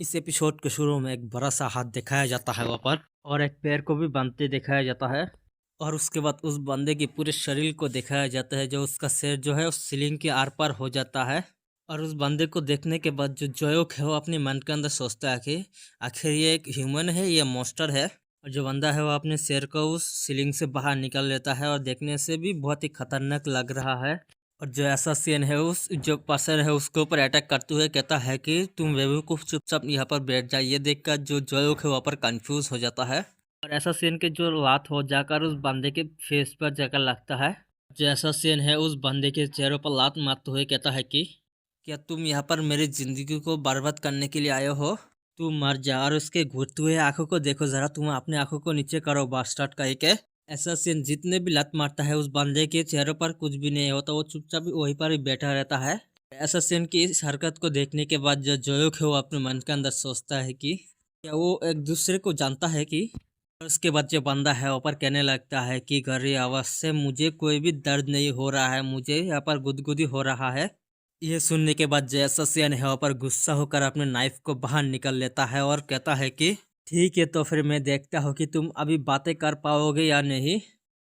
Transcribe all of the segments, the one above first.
इस एपिसोड के शुरू में एक बड़ा सा हाथ दिखाया जाता है वहाँ पर, और एक पैर को भी बांधते दिखाया जाता है। और उसके बाद उस बंदे के पूरे शरीर को दिखाया जाता है, जो उसका सिर जो है उस सीलिंग के आर पार हो जाता है। और उस बंदे को देखने के बाद जो जोयोक है वो अपने मन के अंदर सोचता है कि आखिर ये एक ह्यूमन है या मॉन्स्टर है। और जो बंदा है वो अपने सिर को उस सीलिंग से बाहर निकाल लेता है, और देखने से भी बहुत ही खतरनाक लग रहा है। और जो एसासिन है उस जो पर्सन है उसके ऊपर अटैक करते हुए कहता है कि तुम बेवकूफ चुपचाप यहाँ पर बैठ जाइए। देखकर जो जोयोक है वहाँ पर कंफ्यूज हो जाता है, और एसासिन के जो लात हो जाकर उस बंदे के फेस पर जाकर लगता है। जो एसासिन है उस बंदे के चेहरे पर लात मारते हुए कहता है कि क्या तुम यहाँ पर मेरी जिंदगी को बर्बाद करने के लिए आए हो? तू मर जा। और उसके घुटते हुए आंखों को देखो जरा, तुम अपने आंखों को नीचे करो बास्टर्ड कहीं के। ऐसा सीन जितने भी लत मारता है उस बंदे के चेहरे पर कुछ भी नहीं होता, वो चुपचाप वहीं पर ही बैठा रहता है। ऐसा सीन की इस हरकत को देखने के बाद जो जोयोक है वो अपने मन के अंदर सोचता है कि क्या वो एक दूसरे को जानता है कि। और उसके बाद जो बंदा है ऊपर कहने लगता है कि गहरी आवाज से मुझे कोई भी दर्द नहीं हो रहा है, मुझे यहाँ पर गुदगुदी हो रहा है। ये सुनने के बाद जैसा सियान है पर गुस्सा होकर अपने नाइफ को बाहर निकल लेता है और कहता है कि ठीक है, तो फिर मैं देखता हूँ कि तुम अभी बातें कर पाओगे या नहीं।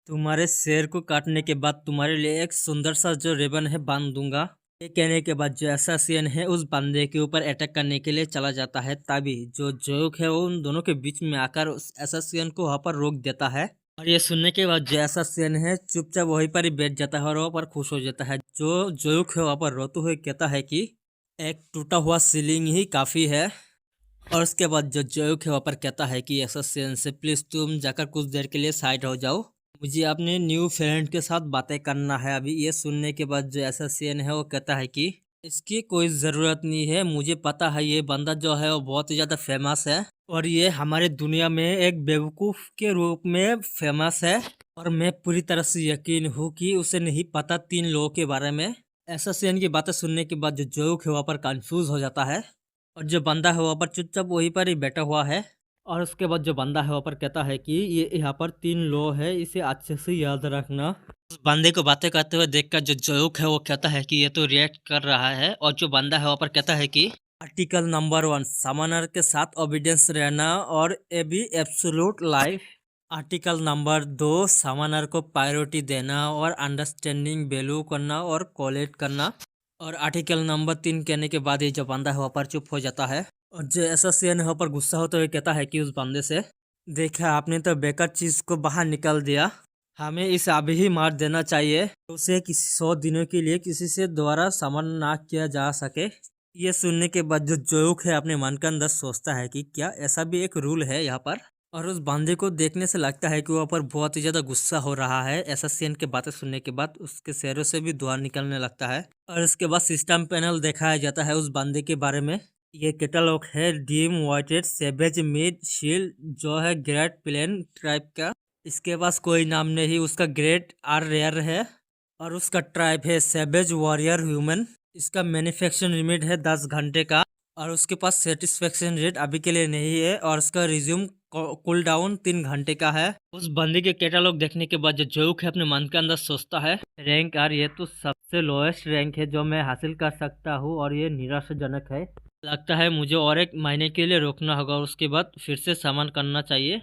तुम्हारे शेर को काटने के बाद तुम्हारे लिए एक सुंदर सा जो रिबन है बांध दूंगा। ये कहने के बाद जो एसासियन है उस बंदे के ऊपर अटैक करने के लिए चला जाता है, तभी जो जोक है वो उन दोनों के बीच में आकर उस एसासियन को वहाँ पर रोक देता है। और ये सुनने के बाद जो एसासियन है चुपचाप वहीं पर ही बैठ जाता है और वहाँ पर खुश हो जाता है। जो जोक है वहाँ पर रोते हुए कहता है कि एक टूटा हुआ सीलिंग ही काफ़ी है। और उसके बाद जो जोक है वहाँ पर कहता है कि एसासियन से प्लीज़ तुम जाकर कुछ देर के लिए साइड हो जाओ, मुझे अपने न्यू फ्रेंड के साथ बातें करना है अभी। ये सुनने के बाद जो एसासियन है वो कहता है कि इसकी कोई ज़रूरत नहीं है, मुझे पता है ये बंदा जो है वो बहुत ही ज़्यादा फेमस है, और ये हमारे दुनिया में एक बेवकूफ़ के रूप में फेमस है। और मैं पूरी तरह से यकीन हूँ कि उसे नहीं पता 3 लोगों के बारे में। एसासियन की बातें सुनने के बाद जो जोक है वहाँ पर कंफ्यूज हो जाता है, और जो बंदा है वहाँ पर चुपचाप वहीं पर ही बैठा हुआ है। और उसके बाद जो बंदा है वहाँ पर कहता है कि ये यहाँ पर 3 लो है, इसे अच्छे से याद रखना। उस बंदे को बातें करते हुए देखकर जो जोक है वो कहता है कि ये तो रिएक्ट कर रहा है, और जो बंदा है वहाँ पर कहता है कि आर्टिकल नंबर 1 सामानर के साथ ओबीडियंस रहना और A B absolute life. Article number 2 सामानर को प्रायोरिटी देना और अंडरस्टैंडिंग वैल्यू करना और कोलेट करना। और आर्टिकल नंबर 3 कहने के बाद ही जो बंदा है वहाँ पर चुप हो जाता है, और जो एसोसिएशन है वहाँ पर गुस्सा होते हुए कहता है कि उस बंदे से देखा आपने तो बेकार चीज़ को बाहर निकाल दिया, हमें इसे अभी ही मार देना चाहिए, उसे किसी 100 दिनों के लिए किसी से दोबारा समन ना किया जा सके। ये सुनने के बाद जो जोक है अपने मन के अंदर सोचता है कि क्या ऐसा भी एक रूल है यहाँ पर। और उस बंदे को देखने से लगता है कि वहाँ पर बहुत ही ज़्यादा गुस्सा हो रहा है। एसासियन के बातें सुनने के बाद उसके चेहरे से भी धुआं निकलने लगता है। और उसके बाद सिस्टम पैनल दिखाया जाता है उस बंदे के बारे में। ये कैटलॉग है डीम वाइटेड सेवेज मिड शील्ड, जो है ग्रेट प्लेन ट्राइब का। इसके पास कोई नाम नहीं, उसका ग्रेट आर रेयर है, और उसका ट्राइब है सेवेज वॉरियर ह्यूमन। इसका मैन्युफैक्चरिंग लिमिट है 10 घंटे का, और उसके पास सेटिस्फेक्शन रेट अभी के लिए नहीं है, और उसका रिज्यूम कूल डाउन 3 घंटे का है। उस बंदे के कैटलॉग देखने के बाद जो जोक है अपने मन के अंदर सोचता है रैंक आर, ये तो सबसे लोएस्ट रैंक है जो मैं हासिल कर सकता हूँ, और ये निराशाजनक है। लगता है मुझे और एक महीने के लिए रोकना होगा और उसके बाद फिर से सामान करना चाहिए।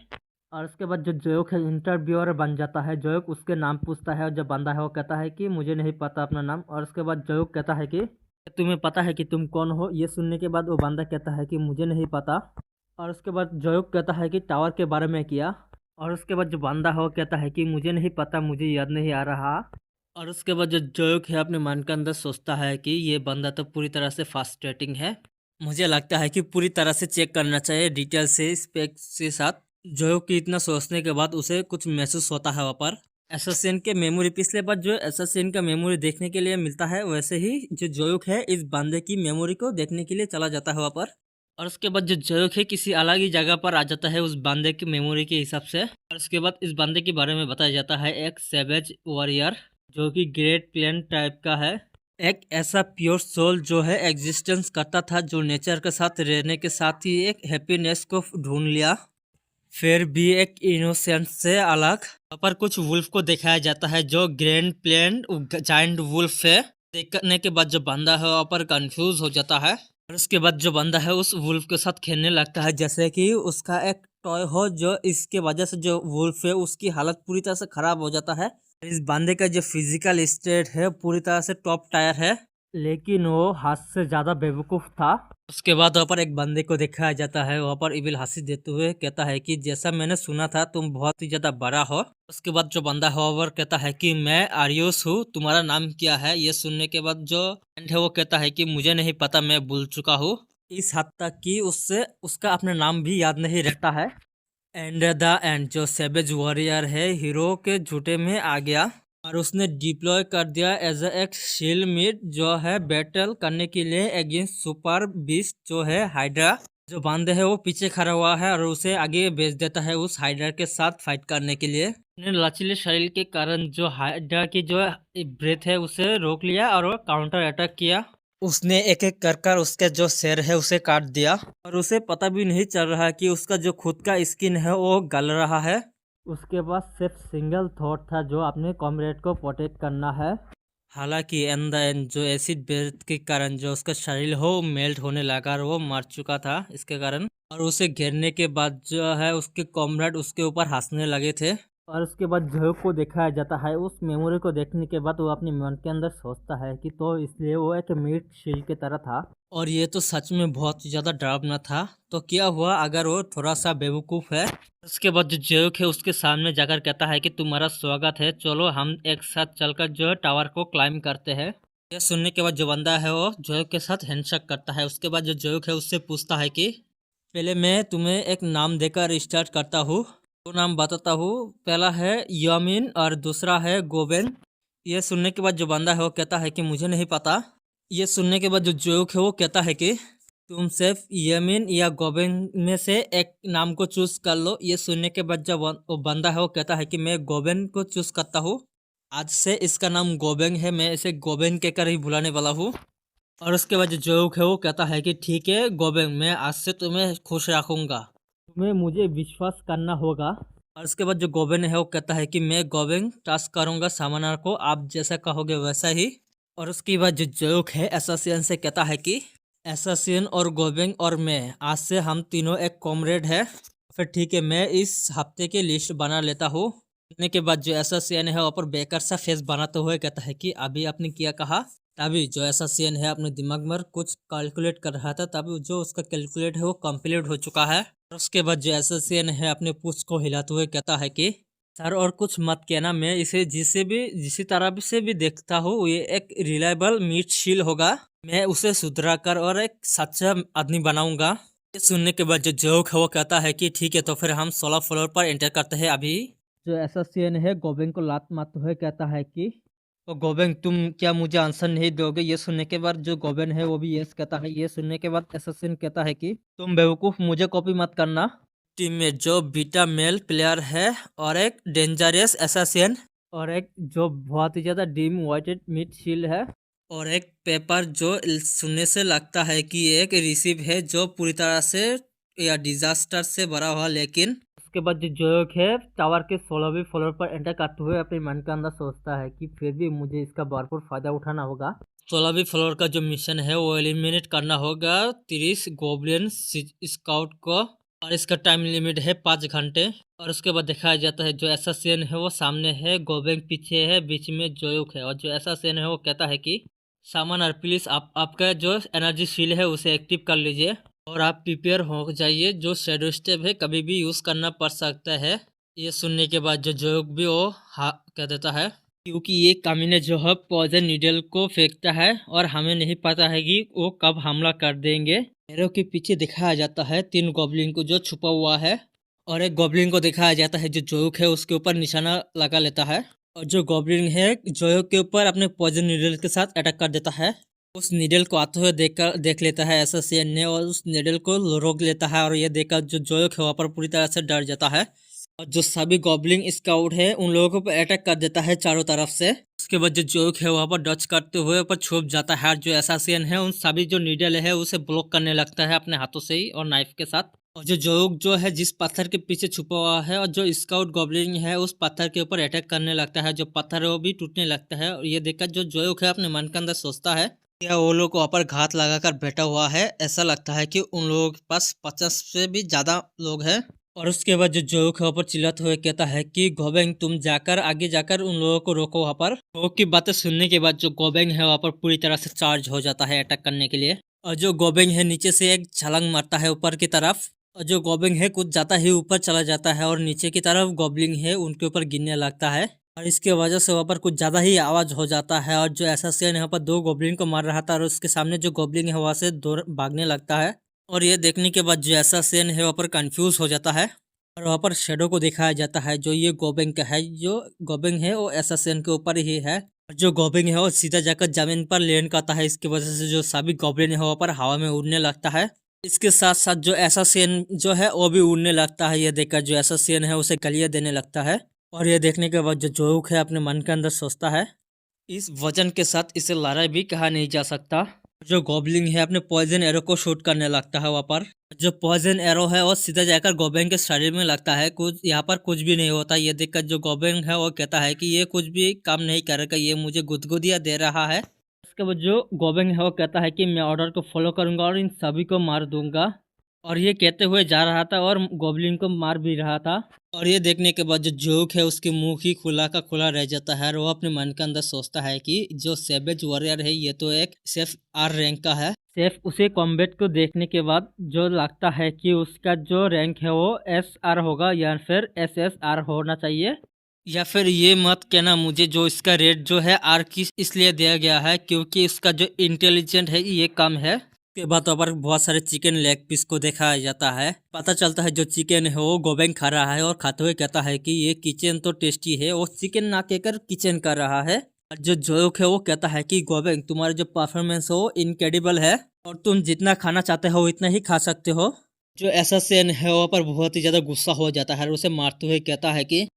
और उसके बाद जो जोक है इंटरव्यूअर बन जाता है। जोक उसके नाम पूछता है, और जब बंदा है वो कहता है कि मुझे नहीं पता अपना नाम। और उसके बाद जोक कहता है कि तुम्हें पता है कि तुम कौन हो? ये सुनने के बाद वो बंदा कहता है कि मुझे नहीं पता। और उसके बाद जोक कहता है कि टावर के बारे में किया। और उसके बाद जो बंदा है वो कहता है कि मुझे नहीं पता, मुझे याद नहीं आ रहा। और उसके बाद जो जोक है अपने मन के अंदर सोचता है कि ये बंदा तो पूरी तरह से फ्रस्ट्रेटिंग है, मुझे लगता है कि पूरी तरह से चेक करना चाहिए डिटेल से स्पेक के साथ। जो कि इतना सोचने के बाद उसे कुछ महसूस होता है वहाँ पर एसासिन के मेमोरी। पिछले बार जो एसासिन का मेमोरी देखने के लिए मिलता है, वैसे ही जो जोक है इस बंदे की मेमोरी को देखने के लिए चला जाता है वहाँ पर। और उसके बाद जो जोक है किसी अलग ही जगह पर आ जाता है उस बंदे की मेमोरी के हिसाब से। और उसके बाद इस बंदे के बारे में बताया जाता है एक सेवेज वॉरियर, जो कि ग्रेट प्लेन टाइप का है। एक ऐसा प्योर सोल जो है एग्जिस्टेंस करता था, जो नेचर के साथ रहने के साथ ही एक हैप्पीनेस को ढूंढ लिया, फिर भी एक इनोसेंस से अलग। यहाँ पर कुछ वुल्फ को दिखाया जाता है जो ग्रैंड प्लेन जाइंट वुल्फ है। देखने के बाद जो बंदा है वहाँ पर कंफ्यूज हो जाता है। और उसके बाद जो बंदा है उस वुल्फ के साथ खेलने लगता है जैसे कि उसका एक टॉय हो, जो इसके वजह से जो वुल्फ है उसकी हालत पूरी तरह से खराब हो जाता है। इस बंदे का जो फिजिकल स्टेट है पूरी तरह से टॉप टायर है, लेकिन वो हाथ से ज्यादा बेवकूफ था। उसके बाद वहाँ पर एक बंदे को दिखाया जाता है, वहाँ पर इविल हंसी देते हुए कहता है कि जैसा मैंने सुना था तुम बहुत ही ज्यादा बड़ा हो। उसके बाद जो बंदा है वहाँ पर कहता है कि मैं आर्योस हूँ, तुम्हारा नाम क्या है। ये सुनने के बाद जो एंड है वो कहता है कि मुझे नहीं पता, मैं भूल चुका हूँ। इस हद तक कि उससे उसका अपना नाम भी याद नहीं रहता है। एंड द एंड जो सेवेज वॉरियर है हीरो के झूठे में आ गया और उसने डिप्लॉय कर दिया एज एक शील्ड मिड जो है बैटल करने के लिए अगेंस्ट सुपर बीस्ट जो है हाइड्रा। जो बंदे है वो पीछे खड़ा हुआ है और उसे आगे भेज देता है उस हाइड्रा के साथ फाइट करने के लिए। अपने लचीले शरीर के कारण जो हाइड्रा की जो ब्रेथ है उसे रोक लिया और वो काउंटर अटैक किया। उसने एक एक कर कर उसके जो सिर है उसे काट दिया और उसे पता भी नहीं चल रहा कि उसका जो खुद का स्किन है वो गल रहा है। उसके बाद सिर्फ सिंगल थॉट था जो अपने कॉमरेड को प्रोटेक्ट करना है। हालांकि एंड द एंड जो एसिड बेथ के कारण जो उसका शरीर हो मेल्ट होने लगा और वो मर चुका था इसके कारण। और उसे घेरने के बाद जो है उसके कॉमरेड उसके ऊपर हंसने लगे थे। और उसके बाद जो को दिखाया जाता है, उस मेमोरी को देखने के बाद वो अपने मन के अंदर सोचता है कि तो इसलिए वो एक मीट शील्ड की तरह था और ये तो सच में बहुत ही ज्यादा डरावना था। तो क्या हुआ अगर वो थोड़ा सा बेवकूफ है। उसके बाद जो जोक है उसके सामने जाकर कहता है कि तुम्हारा स्वागत है, चलो हम एक साथ चलकर जो है टावर को क्लाइम करते हैं। यह सुनने के बाद जो बंदा है वो जोक के साथ हैंडशेक करता है। उसके बाद जो जोक है उससे पूछता है कि पहले मैं तुम्हें एक नाम देकर स्टार्ट करता हूँ, दो नाम बताता हूँ। पहला है यामिन और दूसरा है गोबेन। ये सुनने के बाद जो बंदा है वो कहता है कि मुझे नहीं पता। ये सुनने के बाद जो जोक है वो कहता है कि तुम सिर्फ यमीन या गोबेन में से एक नाम को चूज कर लो। ये सुनने के बाद जब वो बंदा है वो कहता है कि मैं गोबेन को चूज करता हूँ, आज से इसका नाम गोबेन है, मैं इसे गोबेन कहकर ही बुलाने वाला हूँ। और उसके बाद जो जोक है वो कहता है कि ठीक है गोबेन, मैं आज से तुम्हें खुश रखूंगा, तुम्हें मुझे विश्वास करना होगा। और उसके बाद जो गोबेन है वो कहता है कि मैं गोबेन टास्क करूंगा सामानार को, आप जैसा कहोगे वैसा ही। और उसके बाद जो जोक है एसोसिएशन से कहता है कि एसोसिएशन और गोबेन और मैं आज से हम तीनों एक कॉमरेड है। फिर ठीक है मैं इस हफ्ते की लिस्ट बना लेता हूँ। के बाद जो एसोसिएशन है ऊपर बेकार सा फेस बनाते हुए कहता है कि अभी आपने क्या कहा। तभी जो ऐसा सीन है अपने दिमाग में कुछ कैलकुलेट कर रहा था, तभी जो उसका कैलकुलेट है वो कंप्लीट हो चुका है। और उसके बाद जो ऐसा सीन है अपने पूछ को हिलाते हुए कहता है कि सर और कुछ मत कहना, मैं इसे जिसी तरह से भी देखता हूँ ये एक रिलायबल मीट शील होगा, मैं उसे सुधरा कर और एक सच्चा आदमी बनाऊंगा। ये सुनने के बाद जो जोक है वो कहता है कि ठीक है तो फिर हम 16 फ्लोर पर एंटर करते हैं अभी। जो ऐसा सीन है गोबिंद को लात मारते हुए कहता है कि तो गोबेन तुम क्या मुझे आंसर नहीं दोगे। ये सुनने के बाद जो गोबेन है वो भी यस कहता है। ये सुनने के बाद एसेसिन कहता है कि तुम बेवकूफ, मुझे कॉपी मत करना। टीम में जो बीटा मेल प्लेयर है और एक डेंजरस एसेसिन और एक जो बहुत ही ज्यादा डीम वाइटेड मिड शील्ड है और एक पेपर जो सुनने से लगता है कि एक रिसीव है जो पूरी तरह से या डिजास्टर से भरा हुआ। लेकिन उसके बाद जो जोक है टावर के 16वीं फ्लोर पर एंटर करते हुए अपने मन के अंदर सोचता है कि फिर भी मुझे इसका भरपूर फायदा उठाना होगा। 16वीं फ्लोर का जो मिशन है वो एलिमिनेट करना होगा 30 गोब्लिन स्काउट को और इसका टाइम लिमिट है 5 घंटे। और उसके बाद दिखाया जाता है जो ऐसा सीन है वो सामने है, गोबेंग पीछे है, बीच में जोक है। और जो ऐसा सीन है वो कहता है कि सामान और प्लीज आपका जो एनर्जी शील है उसे एक्टिव कर लीजिए और आप प्रिपेयर हो जाइए, जो शेडो स्टेप है कभी भी यूज करना पड़ सकता है। ये सुनने के बाद जो जोक भी वो हाँ कह देता है क्योंकि ये कमीने जो है पॉइजन नीडल को फेंकता है और हमें नहीं पता है कि वो कब हमला कर देंगे। एरो के पीछे दिखाया जाता है 3 गॉब्लिन को जो छुपा हुआ है और एक गॉब्लिन को दिखाया जाता है जो जोक है उसके ऊपर निशाना लगा लेता है और जो गॉब्लिन है जोक के ऊपर अपने पॉइजन नीडल के साथ अटैक कर देता है। उस नीडल को आते हुए देख लेता है एसोसिएशन ने और उस नीडल को रोक लेता है और ये देखकर जो जोक है वहाँ पर पूरी तरह से डर जाता है और जो सभी गॉब्लिन स्काउट है उन लोगों पर अटैक कर देता है चारों तरफ से। उसके बाद जो जोक है वहाँ पर डच करते हुए ऊपर छुप जाता है और जो एसोसिएशन है उन सभी जो नीडल है उसे ब्लॉक करने लगता है अपने हाथों से ही और नाइफ के साथ। और जो जोक जो है जिस पत्थर के पीछे छुपा हुआ है और जो स्काउट गॉब्लिन है उस पत्थर के ऊपर अटैक करने लगता है, जो पत्थर है वो भी टूटने लगता है। और ये देखकर जो जोक है अपने मन के अंदर सोचता है या वो लोग वहाँ पर घात लगाकर बैठा हुआ है। ऐसा लगता है कि उन लोगों के पास 50 से भी ज़्यादा लोग हैं। और उसके बाद जो जोक है वहाँ पर चिल्लाते हुए कहता है कि गोबेंग तुम जाकर आगे जाकर उन लोगों को रोको। वहाँ पर जोक की बातें सुनने के बाद जो गोबेंग है वहाँ पर पूरी तरह से चार्ज हो जाता है अटैक करने के लिए। और जो गोबेंग है नीचे से एक छलांग मारता है ऊपर की तरफ। और जो गोबलिंग है कुछ ज़्यादा ही ऊपर चला जाता है और नीचे की तरफ गोबलिंग है उनके ऊपर गिरने लगता है। और इसके वजह से वहाँ पर कुछ ज़्यादा ही आवाज़ हो जाता है। और जो एसासिन यहाँ पर दो गोबलिन को मार रहा था और उसके सामने जो गोबलिंग है वहाँ से दूर भागने लगता है। और ये देखने के बाद जो एसासिन है वहाँ पर कंफ्यूज हो जाता है। और वहाँ पर शेडो को दिखाया जाता है जो ये गोबेंग का है। जो गोबेंग है वो एसासिन के ऊपर ही है। और जो गोबलिंग है वो सीधा जाकर जमीन पर लैंड करता है। इसकी वजह से जो सभी गोबलिन है वहाँ पर हवा में उड़ने लगता है। इसके साथ साथ जो एसासिन जो है वो भी उड़ने लगता है। ये देखकर जो एसासिन है उसे गालियाँ देने लगता है। और ये देखने के बाद जो जोक है अपने मन के अंदर सोचता है इस वजन के साथ इसे लड़ाई भी कहा नहीं जा सकता। जो गॉबलिंग है अपने पॉइजन एरो को शूट करने लगता है। वहाँ पर जो पॉइजन एरो है वो सीधा जाकर गोबेंग के शरीर में लगता है। कुछ यहाँ पर कुछ भी नहीं होता। ये देखकर जो गोबेंग है वो कहता है कि ये कुछ भी काम नहीं करेगा, ये मुझे गुदगुदिया दे रहा है। उसके बाद जो गोबेंग है वो कहता है कि मैं ऑर्डर को फॉलो करूंगा और इन सभी को मार दूंगा। और ये कहते हुए जा रहा था और गोबलिन को मार भी रहा था। और ये देखने के बाद जो जोक है उसके मुंह ही खुला का खुला रह जाता है। और वो अपने मन के अंदर सोचता है कि जो सेवेज वॉरियर है ये तो एक सिर्फ आर रैंक का है। सिर्फ उसे कॉम्बैट को देखने के बाद जो लगता है कि उसका जो रैंक है वो SR होगा या फिर SSR होना चाहिए। या फिर ये मत कहना मुझे जो इसका रेट जो है आर की इसलिए दिया गया है क्योंकि इसका जो इंटेलिजेंट है ये कम है। के बाद पर बहुत सारे चिकन लेग पीस को दिखाया जाता है। पता चलता है जो चिकन है वो गोबेंग खा रहा है और खाते हुए कहता है कि ये किचन तो टेस्टी है। वो चिकन ना कहकर किचन कर रहा है। और जो जोक है वो कहता है कि गोबेंग तुम्हारा जो परफॉर्मेंस हो इनक्रेडिबल है और तुम जितना खाना चाहते हो इतना ही खा सकते हो। जो एसासिन है वो पर बहुत ही ज्यादा गुस्सा हो जाता है और उसे मारते हुए कहता है कि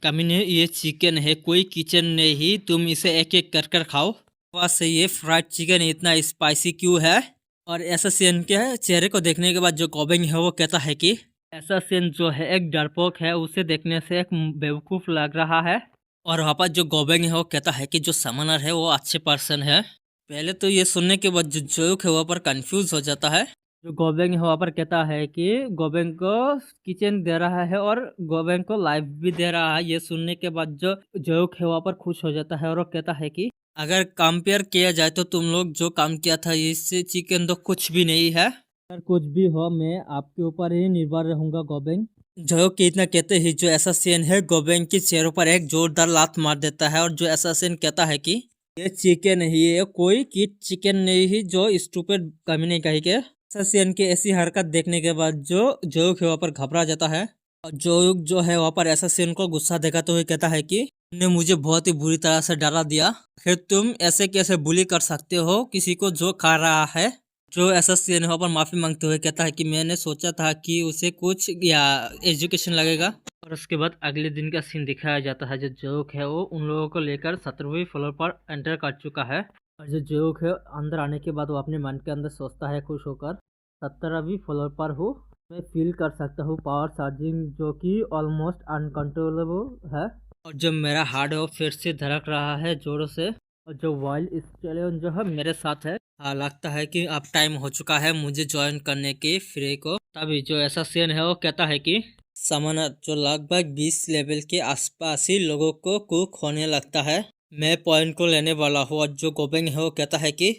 कमीने ये चिकन है कोई किचन नहीं, तुम इसे एक एक कर कर खाओ। बस से ये फ्राइड चिकन इतना स्पाइसी क्यों है। और एसासिन के चेहरे को देखने के बाद जो गोबेंग है वो कहता है कि एसासिन जो है एक डरपोक है, उसे देखने से एक बेवकूफ़ लग रहा है। और वहाँ पर जो गोबेंग है वो कहता है कि जो समनर है वो अच्छे पर्सन है। पहले तो ये सुनने के बाद जो जोक है वहाँ पर कंफ्यूज हो जाता है। जो गोबेंग है वहाँ पर कहता है कि गोबेंग को किचन दे रहा है और गोबेंग को लाइफ भी दे रहा है। ये सुनने के बाद जो जोक है वहाँ पर खुश हो जाता है और वो कहता है कि अगर कंपेयर किया जाए तो तुम लोग जो काम किया था इससे चिकन तो कुछ भी नहीं है। अगर कुछ भी हो मैं आपके ऊपर ही निर्भर रहूंगा गोबेंग। जो कि इतना कहते ही जो एसासिन है गोबेंग के चेहरे पर एक जोरदार लात मार देता है। और जो एसासिन कहता है कि ये चिकन है, ये कोई किट चिकन नहीं ही जो स्टूपिड कमीने कही के। एसासिन की ऐसी हरकत देखने के बाद जो जोक है वहाँ पर घबरा जाता है। और जोक जो है वहाँ पर एसासिन को गुस्सा दिखाते हुए कहता है कि तुमने मुझे बहुत ही बुरी तरह से डरा दिया, फिर तुम ऐसे कैसे बुली कर सकते हो किसी को जो खा रहा है। जो एसासिन वहाँ पर माफी मांगते हुए कहता है कि मैंने सोचा था कि उसे कुछ या एजुकेशन लगेगा। और उसके बाद अगले दिन का सीन दिखाया जाता है। जो जोक है वो उन लोगों को लेकर 17वीं फ्लोर पर एंटर कर चुका है। और जो जोक है अंदर आने के बाद वो अपने मन के अंदर सोचता है खुश होकर 17वीं फ्लोर पर हूँ, मैं फील कर सकता हूँ पावर चार्जिंग जो कि ऑलमोस्ट अनकंट्रोलेबल है। और जो मेरा हार्ट है वो फिर से धड़क रहा है जोरों से। और जो वाइल्ड स्टैलियन जो है मेरे साथ है। लगता है कि अब टाइम हो चुका है मुझे ज्वाइन करने की फ्री को। तभी जो एसासिन है वो कहता है कि समनर जो लगभग 20 लेवल के आसपास ही लोगों को कुक होने लगता है, मैं पॉइंट को लेने वाला हूँ। और जो गोबेंग है वो कहता है कि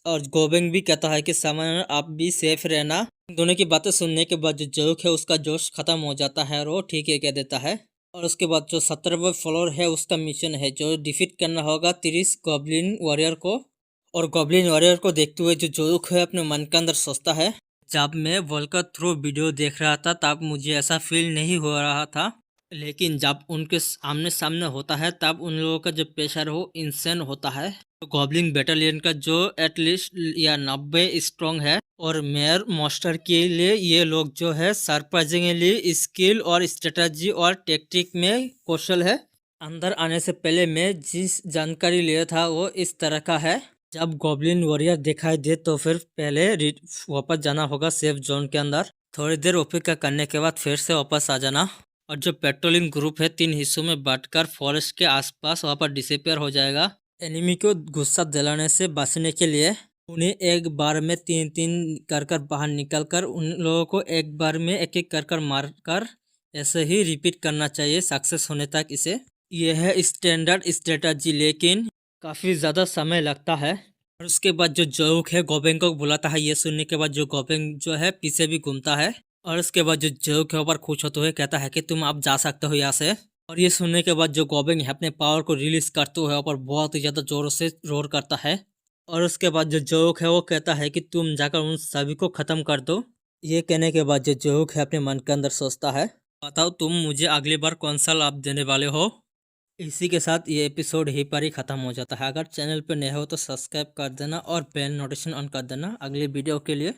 और गोबेंग भी कहता है कि समनर आप भी सेफ रहना। दोनों की बातें सुनने के बाद जो जोक है उसका जोश खत्म हो जाता है और वो ठीक है कह देता है। और उसके बाद जो 17वां फ्लोर है उसका मिशन है जो डिफीट करना होगा 30 गॉब्लिन वॉरियर को। और गॉब्लिन वॉरियर को देखते हुए जो जोक है अपने मन के अंदर सोचता है जब मैं वॉल्कर थ्रू वीडियो देख रहा था तब मुझे ऐसा फील नहीं हो रहा था, लेकिन जब उनके आमने सामने होता है तब उन लोगों का जो प्रेशर हो इंसेन होता है। तो गॉब्लिन बैटालियन का जो एटलीस्ट या 90 स्ट्रॉन्ग है और मेयर मास्टर के लिए ये लोग जो है सरप्राइजिंगली स्किल और स्ट्रेटजी और टेक्टिक में कौशल है। अंदर आने से पहले मैं जिस जानकारी लिया था वो इस तरह का है। जब गॉब्लिन वॉरियर दिखाई दे तो फिर पहले वापस जाना होगा सेफ जोन के अंदर। थोड़ी देर ओपिका करने के बाद फिर से वापस आ जाना। और जो पेट्रोलिंग ग्रुप है 3 हिस्सों में बांटकर फॉरेस्ट के आसपास वहाँ पर डिसअपियर हो जाएगा। एनिमी को गुस्सा दिलाने से बचने के लिए उन्हें एक बार में तीन तीन कर कर बाहर निकल कर उन लोगों को एक बार में एक एक कर कर मार कर ऐसे ही रिपीट करना चाहिए सक्सेस होने तक इसे। यह है स्टैंडर्ड स्ट्रेटजी, लेकिन काफ़ी ज़्यादा समय लगता है। और उसके बाद जो जोक है गोबेंग को बुलाता है। ये सुनने के बाद जो गोबेंग जो है पीछे भी घूमता है और उसके बाद जो जोक है ऊपर खुश होते हुए कहता है कि तुम अब जा सकते हो यहाँ से। और ये सुनने के बाद जो गोबेंग है अपने पावर को रिलीज करते हुए ऊपर बहुत ही ज़्यादा जोरों से रोर करता है। और उसके बाद जो जोक है वो कहता है कि तुम जाकर उन सभी को ख़त्म कर दो। ये कहने के बाद जो जोक है अपने मन के अंदर सोचता है, बताओ तुम मुझे अगली बार कौन सा लाभ देने वाले हो। इसी के साथ ये एपिसोड ही पर ही ख़त्म हो जाता है। अगर चैनल पर नए हो तो सब्सक्राइब कर देना और बेल नोटिफिकेशन ऑन कर देना अगली वीडियो के लिए।